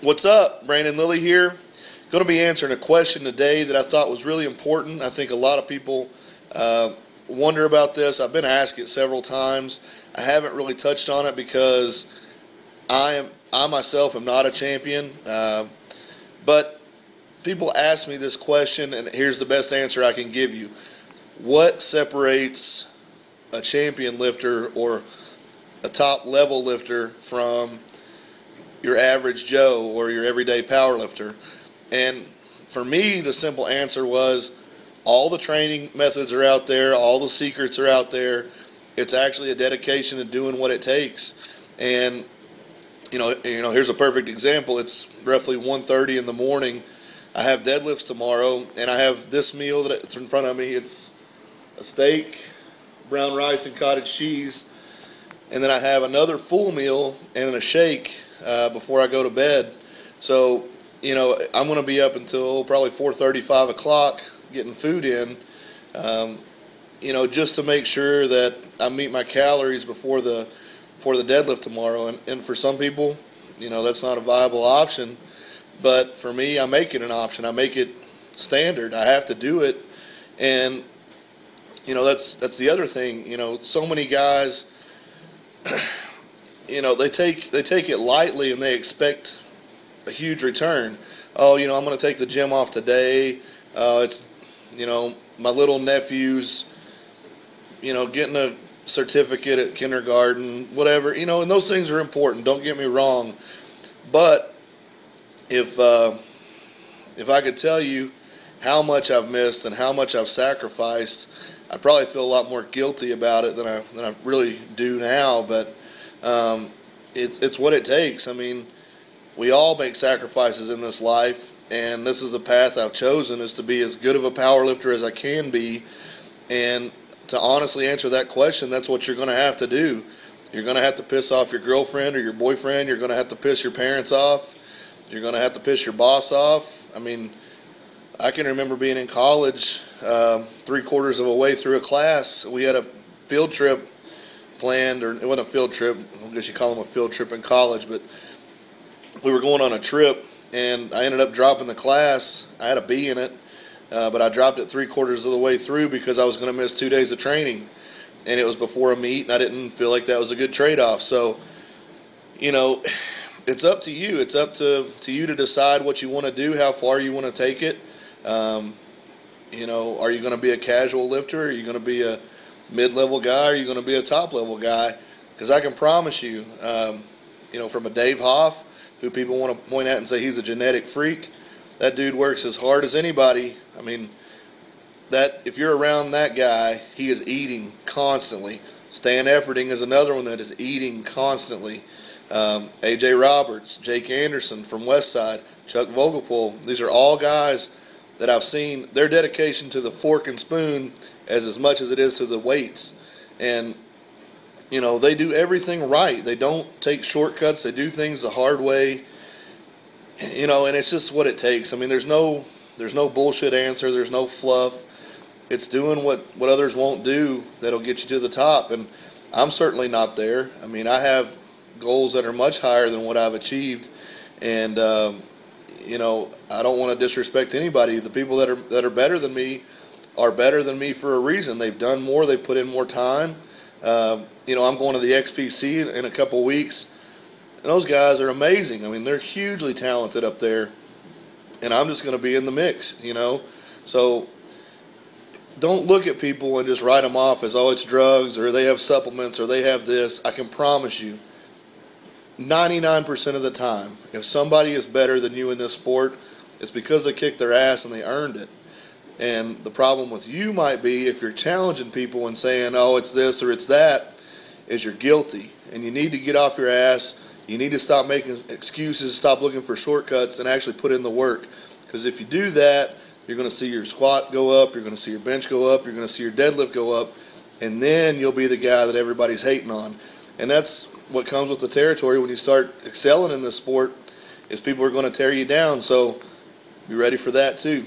What's up? Brandon Lilly here. Going to be answering a question today that I thought was really important. I think a lot of people wonder about this. I've been asked it several times. I haven't really touched on it because I myself am not a champion. But people ask me this question, and here's the best answer I can give you. What separates a champion lifter or a top level lifter from your average Joe or your everyday power lifter? And for me, the simple answer was all the training methods are out there, all the secrets are out there. It's actually a dedication to doing what it takes. And you know, here's a perfect example. It's roughly 1:30 in the morning. I have deadlifts tomorrow, and I have this meal that's in front of me. It's a steak, brown rice, and cottage cheese. And then I have another full meal and a shake before I go to bed. So, I'm going to be up until probably 4:30, 5 o'clock getting food in, just to make sure that I meet my calories before the deadlift tomorrow. And for some people, that's not a viable option. But for me, I make it an option. I make it standard. I have to do it. And, that's the other thing. So many guys, they take it lightly and they expect a huge return. Oh, I'm going to take the gym off today. My little nephew's, getting a certificate at kindergarten, whatever, and those things are important. Don't get me wrong. But if I could tell you how much I've missed and how much I've sacrificed, I'd probably feel a lot more guilty about it than I really do now. But it's what it takes. I mean, we all make sacrifices in this life, and this is the path I've chosen, is to be as good of a power lifter as I can be. And to honestly answer that question, that's what you're going to have to do. You're going to have to piss off your girlfriend or your boyfriend. You're going to have to piss your parents off. You're going to have to piss your boss off. I mean, I can remember being in college, 3/4 of a way through a class. We had a field trip planned, or it wasn't a field trip. I guess you call them a field trip in college, but we were going on a trip, and I ended up dropping the class. I had a B in it, but I dropped it 3/4 of the way through because I was going to miss 2 days of training, and it was before a meet, and I didn't feel like that was a good trade-off. So, it's up to you. It's up to you to decide what you want to do, how far you want to take it. Are you going to be a casual lifter? Are you going to be a mid-level guy? Are you going to be a top-level guy? Because I can promise you, from a Dave Hoff, who people want to point at and say he's a genetic freak, that dude works as hard as anybody. I mean, that if you're around that guy, he is eating constantly. Stan Efferding is another one that is eating constantly. A.J. Roberts, Jake Anderson from Westside, Chuck Vogelpohl. These are all guys that I've seen their dedication to the fork and spoon as much as it is to the weights. And, they do everything right. They don't take shortcuts. They do things the hard way. And it's just what it takes. I mean, there's no bullshit answer. There's no fluff. It's doing what others won't do that'll get you to the top. And I'm certainly not there. I mean, I have goals that are much higher than what I've achieved. And, I don't want to disrespect anybody. The people that are better than me are better than me for a reason. They've done more. They've put in more time. I'm going to the XPC in a couple weeks. And those guys are amazing. I mean, they're hugely talented up there. And I'm just going to be in the mix, So don't look at people and just write them off as, oh, it's drugs, or they have supplements, or they have this. I can promise you, 99% of the time, if somebody is better than you in this sport, it's because they kicked their ass and they earned it. And the problem with you might be, if you're challenging people and saying, oh, it's this or it's that, is you're guilty. And you need to get off your ass. You need to stop making excuses, stop looking for shortcuts, and actually put in the work. Because if you do that, you're going to see your squat go up, you're going to see your bench go up, you're going to see your deadlift go up, and then you'll be the guy that everybody's hating on. And that's what comes with the territory when you start excelling in this sport, is people are going to tear you down. So be ready for that too.